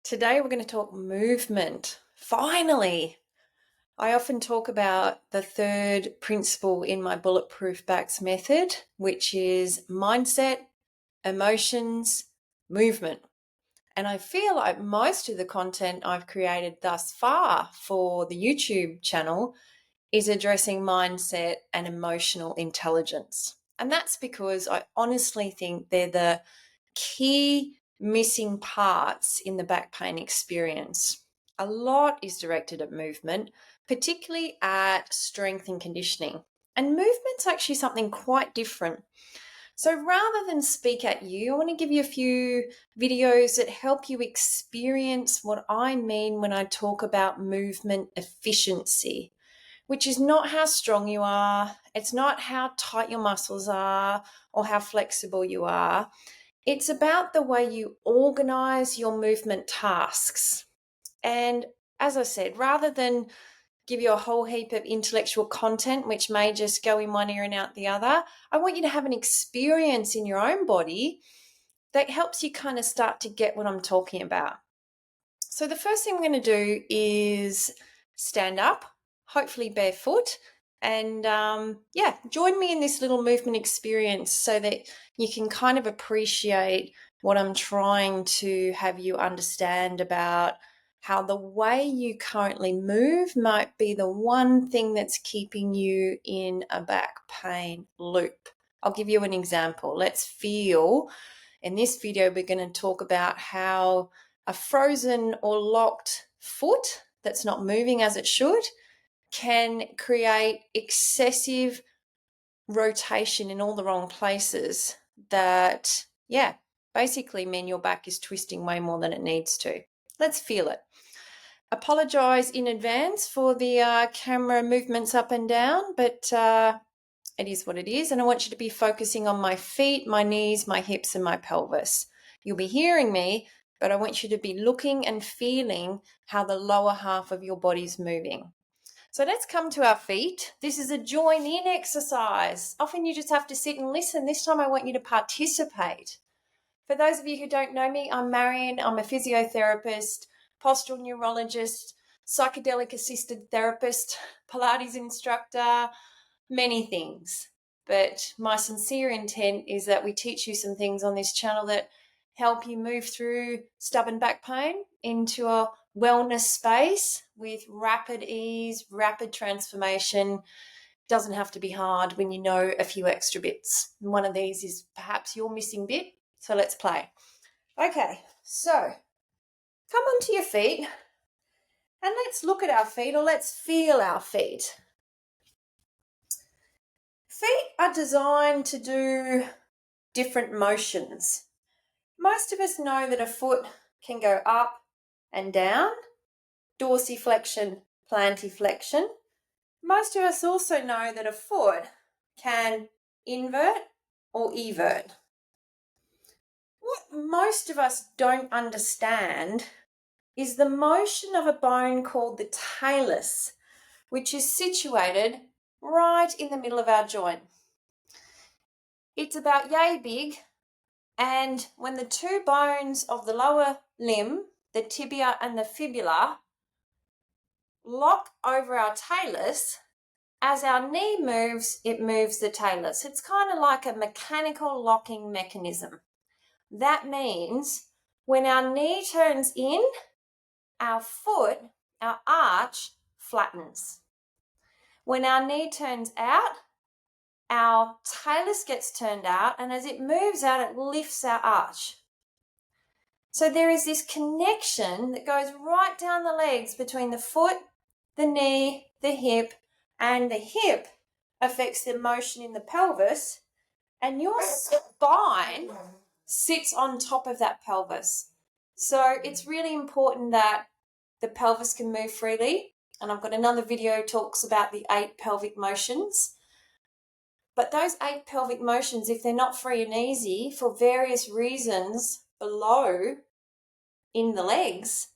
Today we're going to talk movement. Finally, I often talk about the third principle in my Bulletproof Backs method, which is mindset, emotions, movement. And I feel like most of the content I've created thus far for the YouTube channel is addressing mindset and emotional intelligence. And that's because I honestly think they're the key missing parts in the back pain experience. A lot is directed at movement, particularly at strength and conditioning. And movement's actually something quite different. So rather than speak at you, I want to give you a few videos that help you experience what I mean when I talk about movement efficiency, which is not how strong you are. It's not how tight your muscles are or how flexible you are. It's about the way you organize your movement tasks. And as I said, rather than give you a whole heap of intellectual content, which may just go in one ear and out the other, I want you to have an experience in your own body that helps you kind of start to get what I'm talking about. So the first thing we're going to do is stand up, hopefully barefoot, and join me in this little movement experience so that you can kind of appreciate what I'm trying to have you understand about how the way you currently move might be the one thing that's keeping you in a back pain loop. I'll give you an example. Let's feel. In this video, we're going to talk about how a frozen or locked foot that's not moving as it should can create excessive rotation in all the wrong places that, basically mean your back is twisting way more than it needs to. Let's feel it. Apologize in advance for the camera movements up and down, but it is what it is. And I want you to be focusing on my feet, my knees, my hips, and my pelvis. You'll be hearing me, but I want you to be looking and feeling how the lower half of your body's moving. So let's come to our feet. This is a join-in exercise. Often you just have to sit and listen. This time I want you to participate. For those of you who don't know me, I'm Marion. I'm a physiotherapist, postural neurologist, psychedelic assisted therapist, Pilates instructor, many things. But my sincere intent is that we teach you some things on this channel that help you move through stubborn back pain into a wellness space with rapid ease, rapid transformation. Doesn't have to be hard when you know a few extra bits. And one of these is perhaps your missing bit. So let's play. Okay, so come onto your feet and let's look at our feet, or let's feel our feet. Feet are designed to do different motions. Most of us know that a foot can go up and down, dorsiflexion, plantiflexion. Most of us also know that a foot can invert or evert. What most of us don't understand is the motion of a bone called the talus, which is situated right in the middle of our joint. It's about yay big, and when the two bones of the lower limb, the tibia and the fibula, lock over our talus, as our knee moves, it moves the talus. It's kind of like a mechanical locking mechanism. That means when our knee turns in, our foot, our arch, flattens. When our knee turns out, our talus gets turned out, and as it moves out, it lifts our arch. So there is this connection that goes right down the legs between the foot, the knee, the hip, and the hip affects the motion in the pelvis, and your spine sits on top of that pelvis. So it's really important that the pelvis can move freely. And I've got another video talks about the 8 pelvic motions. But those 8 pelvic motions, if they're not free and easy for various reasons below in the legs,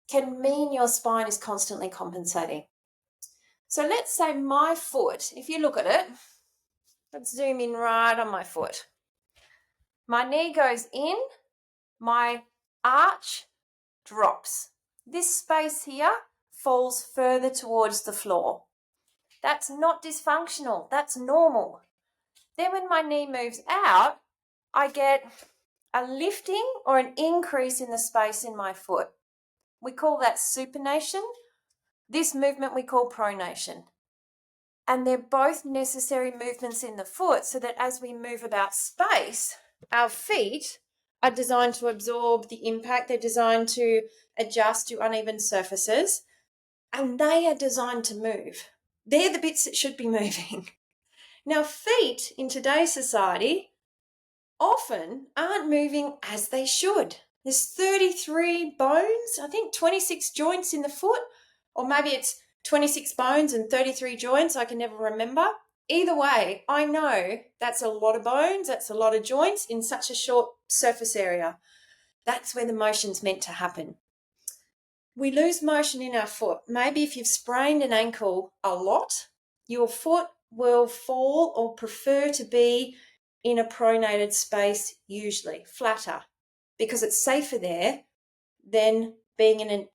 can mean your spine is constantly compensating. So let's say my foot, if you look at it, let's zoom in right on my foot. My knee goes in, my arch drops. This space here falls further towards the floor. That's not dysfunctional, that's normal. Then when my knee moves out, I get a lifting or an increase in the space in my foot. We call that supination. This movement we call pronation. And they're both necessary movements in the foot so that as we move about space, our feet are designed to absorb the impact. They're designed to adjust to uneven surfaces, and they are designed to move. They're the bits that should be moving. Now, feet in today's society often aren't moving as they should. There's 33 bones, I think 26 joints in the foot, or maybe it's 26 bones and 33 joints, I can never remember. Either way, I know that's a lot of bones, that's a lot of joints in such a short surface area. That's where the motion's meant to happen. We lose motion in our foot. Maybe if you've sprained an ankle a lot, your foot will fall or prefer to be in a pronated space, usually flatter, because it's safer there than being in an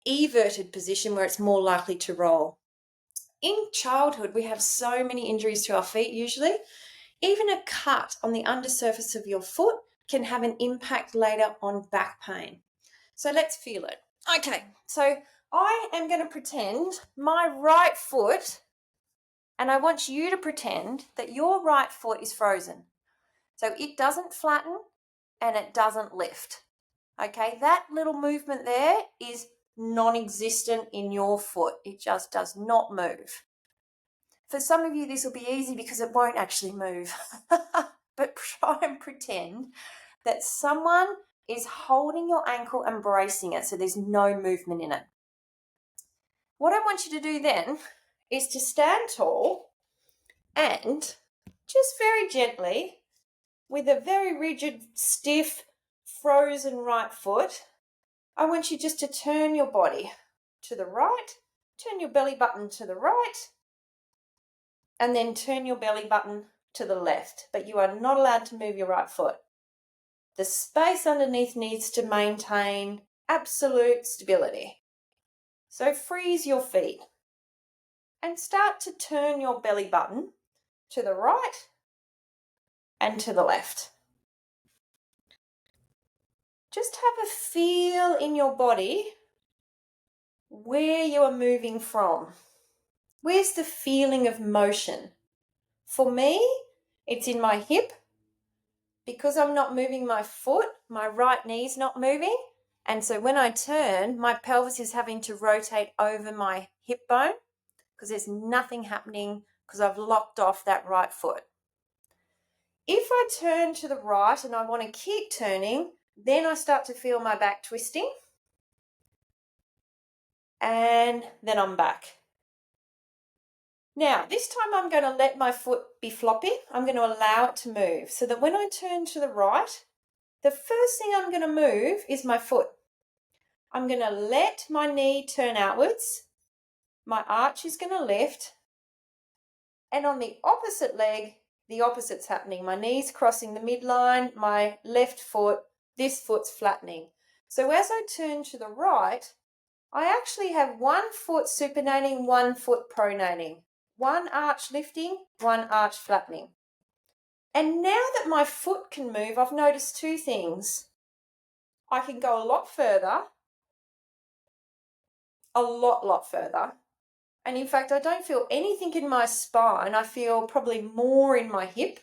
everted position where it's more likely to roll. In childhood, we have so many injuries to our feet usually. Even a cut on the undersurface of your foot can have an impact later on back pain. So let's feel it. Okay, so I am going to pretend my right foot, and I want you to pretend that your right foot is frozen. So it doesn't flatten and it doesn't lift. Okay, that little movement there is non-existent in your foot. It just does not move. For some of you, this will be easy because it won't actually move. But try and pretend that someone is holding your ankle and bracing it so there's no movement in it. What I want you to do then is to stand tall and just very gently, with a very rigid, stiff, frozen right foot, I want you just to turn your body to the right, turn your belly button to the right, and then turn your belly button to the left. But you are not allowed to move your right foot. The space underneath needs to maintain absolute stability. So freeze your feet and start to turn your belly button to the right and to the left. Just have a feel in your body where you are moving from. Where's the feeling of motion? For me, it's in my hip. Because I'm not moving my foot, my right knee's not moving. And so when I turn, my pelvis is having to rotate over my hip bone because there's nothing happening because I've locked off that right foot. If I turn to the right and I want to keep turning, then I start to feel my back twisting. And then I'm back. Now, this time I'm going to let my foot be floppy. I'm going to allow it to move so that when I turn to the right, the first thing I'm going to move is my foot. I'm going to let my knee turn outwards. My arch is going to lift. And on the opposite leg, the opposite's happening. My knee's crossing the midline, my left foot, this foot's flattening. So as I turn to the right, I actually have one foot supinating, one foot pronating. One arch lifting, one arch flattening. And now that my foot can move, I've noticed two things. I can go a lot further, a lot further. And in fact, I don't feel anything in my spine. I feel probably more in my hip.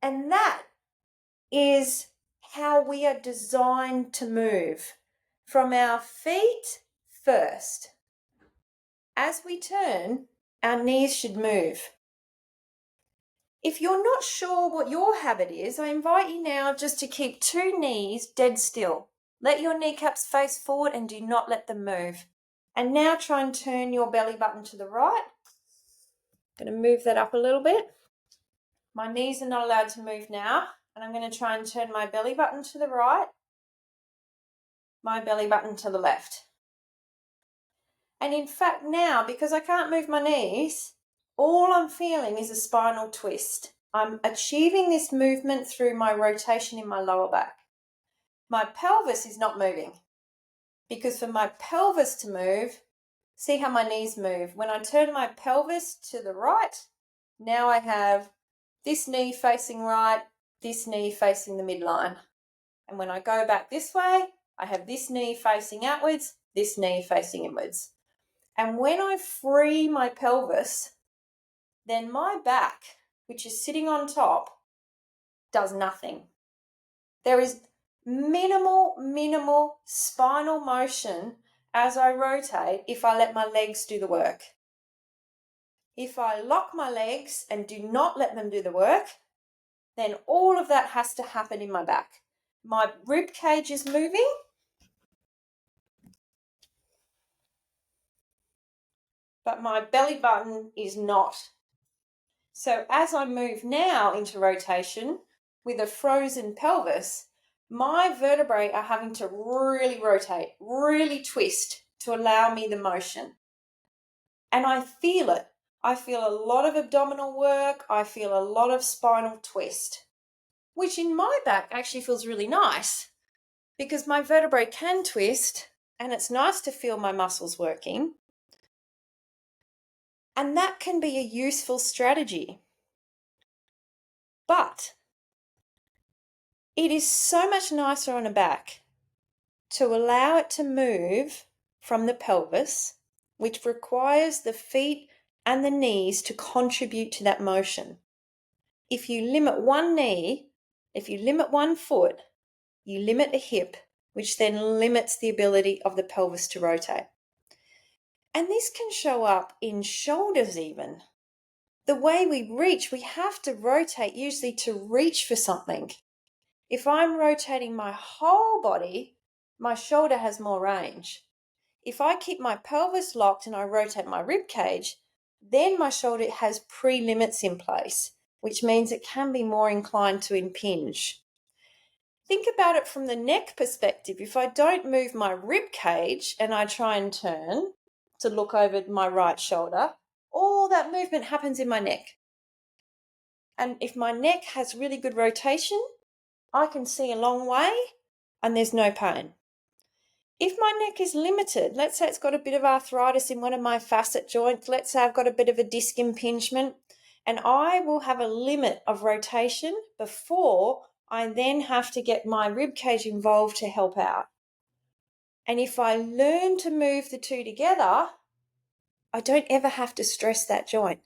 And that is how we are designed to move, from our feet first. As we turn, our knees should move. If you're not sure what your habit is, I invite you now just to keep two knees dead still. Let your kneecaps face forward and do not let them move. And now try and turn your belly button to the right. I'm going to move that up a little bit. My knees are not allowed to move now. And I'm going to try and turn my belly button to the right, my belly button to the left. And in fact now, because I can't move my knees, all I'm feeling is a spinal twist. I'm achieving this movement through my rotation in my lower back. My pelvis is not moving, because for my pelvis to move, see how my knees move. When I turn my pelvis to the right, now I have this knee facing right, this knee facing the midline. And when I go back this way, I have this knee facing outwards, this knee facing inwards. And when I free my pelvis, then my back, which is sitting on top, does nothing. There is minimal spinal motion as I rotate if I let my legs do the work. If I lock my legs and do not let them do the work, then all of that has to happen in my back. My rib cage is moving, but my belly button is not. So as I move now into rotation with a frozen pelvis, my vertebrae are having to really rotate, really twist to allow me the motion. And I feel it. I feel a lot of abdominal work. I feel a lot of spinal twist, which in my back actually feels really nice because my vertebrae can twist and it's nice to feel my muscles working. And that can be a useful strategy. But it is so much nicer on a back to allow it to move from the pelvis, which requires the feet and the knees to contribute to that motion. If you limit one knee, if you limit one foot, you limit a hip, which then limits the ability of the pelvis to rotate. And this can show up in shoulders even. The way we reach, we have to rotate usually to reach for something. If I'm rotating my whole body, my shoulder has more range. If I keep my pelvis locked and I rotate my rib cage, then my shoulder has pre-limits in place, which means it can be more inclined to impinge. Think about it from the neck perspective. If I don't move my rib cage and I try and turn to look over my right shoulder, all that movement happens in my neck. And if my neck has really good rotation, I can see a long way and there's no pain. If my neck is limited, let's say it's got a bit of arthritis in one of my facet joints, let's say I've got a bit of a disc impingement, and I will have a limit of rotation before I then have to get my rib cage involved to help out. And if I learn to move the two together, I don't ever have to stress that joint.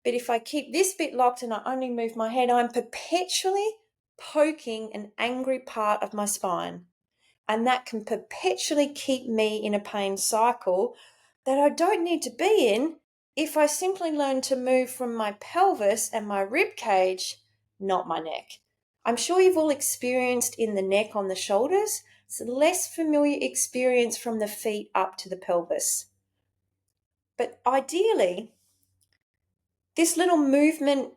But if I keep this bit locked and I only move my head, I'm perpetually poking an angry part of my spine. And that can perpetually keep me in a pain cycle that I don't need to be in if I simply learn to move from my pelvis and my rib cage, not my neck. I'm sure you've all experienced in the neck on the shoulders. It's a less familiar experience from the feet up to the pelvis. But ideally, this little movement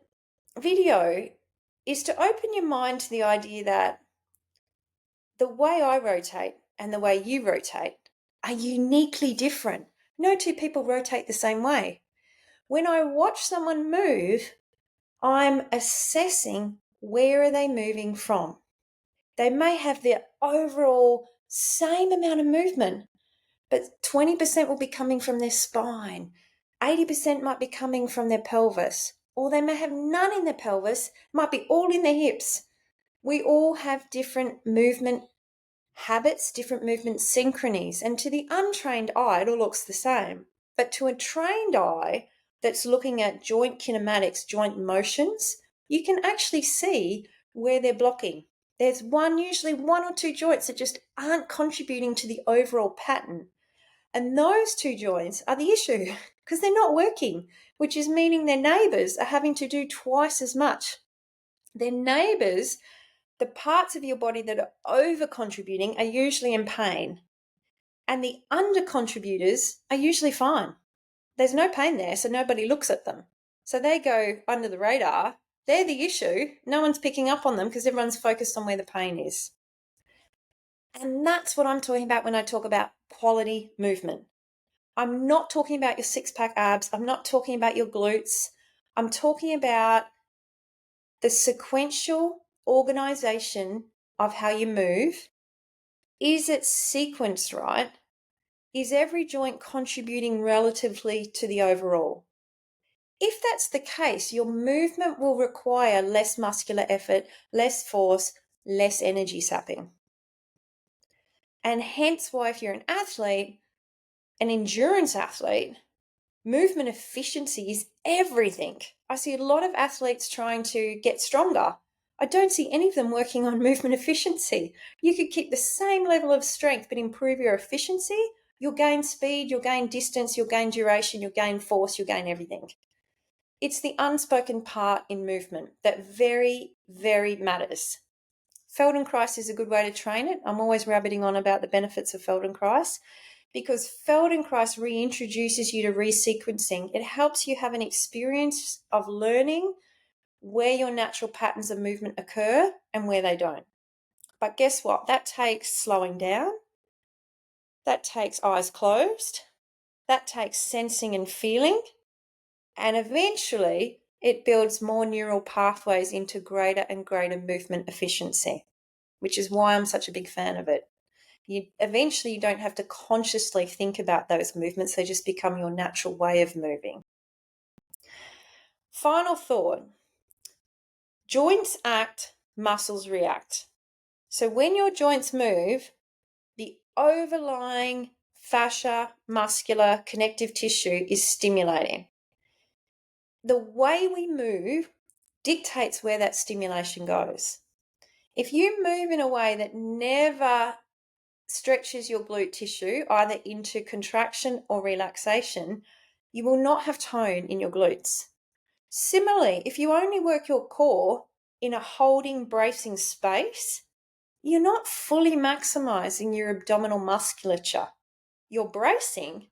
video is to open your mind to the idea that the way I rotate and the way you rotate are uniquely different. No two people rotate the same way. When I watch someone move, I'm assessing where are they moving from. They may have the overall same amount of movement, but 20% will be coming from their spine. 80% might be coming from their pelvis, or they may have none in their pelvis, might be all in their hips. We all have different movement habits, different movement synchronies, and to the untrained eye, it all looks the same. But to a trained eye that's looking at joint kinematics, joint motions, you can actually see where they're blocking. There's usually one or two joints that just aren't contributing to the overall pattern. And those two joints are the issue because they're not working, which is meaning their neighbors are having to do twice as much. Their neighbors, the parts of your body that are over contributing, are usually in pain. And the under contributors are usually fine. There's no pain there, so nobody looks at them. So they go under the radar. They're the issue. No one's picking up on them because everyone's focused on where the pain is. And that's what I'm talking about when I talk about quality movement. I'm not talking about your six-pack abs. I'm not talking about your glutes. I'm talking about the sequential organization of how you move, is it sequenced right? Is every joint contributing relatively to the overall? If that's the case, your movement will require less muscular effort, less force, less energy sapping. And hence why if you're an athlete, an endurance athlete, movement efficiency is everything. I see a lot of athletes trying to get stronger. I don't see any of them working on movement efficiency. You could keep the same level of strength but improve your efficiency. You'll gain speed, you'll gain distance, you'll gain duration, you'll gain force, you'll gain everything. It's the unspoken part in movement that very, very matters. Feldenkrais is a good way to train it. I'm always rabbiting on about the benefits of Feldenkrais because Feldenkrais reintroduces you to resequencing. It helps you have an experience of learning where your natural patterns of movement occur and where they don't. But guess what? That takes slowing down. That takes eyes closed. That takes sensing and feeling. And eventually, it builds more neural pathways into greater and greater movement efficiency, which is why I'm such a big fan of it. Eventually, you don't have to consciously think about those movements. They just become your natural way of moving. Final thought. Joints act, muscles react. So when your joints move, the overlying fascia, muscular, connective tissue is stimulating. The way we move dictates where that stimulation goes. If you move in a way that never stretches your glute tissue, either into contraction or relaxation, you will not have tone in your glutes. Similarly, if you only work your core in a holding, bracing space, you're not fully maximizing your abdominal musculature. You're bracing,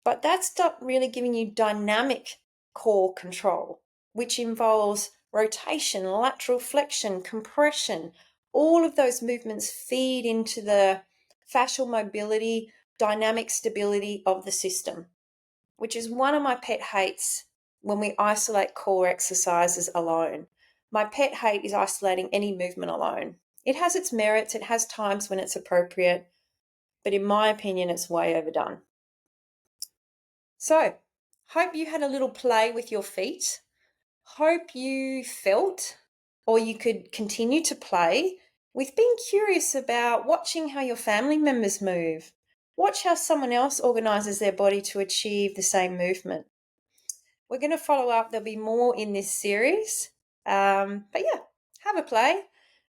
but that's not really giving you dynamic core control, which involves rotation, lateral flexion, compression. All of those movements feed into the fascial mobility, dynamic stability of the system, which is one of my pet hates when we isolate core exercises alone. My pet hate is isolating any movement alone. It has its merits, it has times when it's appropriate, but in my opinion, it's way overdone. So, hope you had a little play with your feet. Hope you felt, or you could continue to play with being curious about watching how your family members move. Watch how someone else organizes their body to achieve the same movement. We're going to follow up. There'll be more in this series. But yeah, have a play.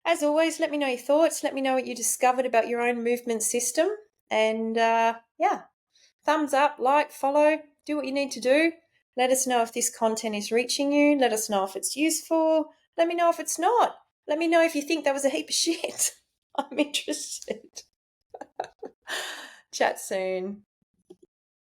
As always, let me know your thoughts. Let me know what you discovered about your own movement system. And yeah, thumbs up, like, follow, do what you need to do. Let us know if this content is reaching you. Let us know if it's useful. Let me know if it's not. Let me know if you think that was a heap of shit. I'm interested. Chat soon.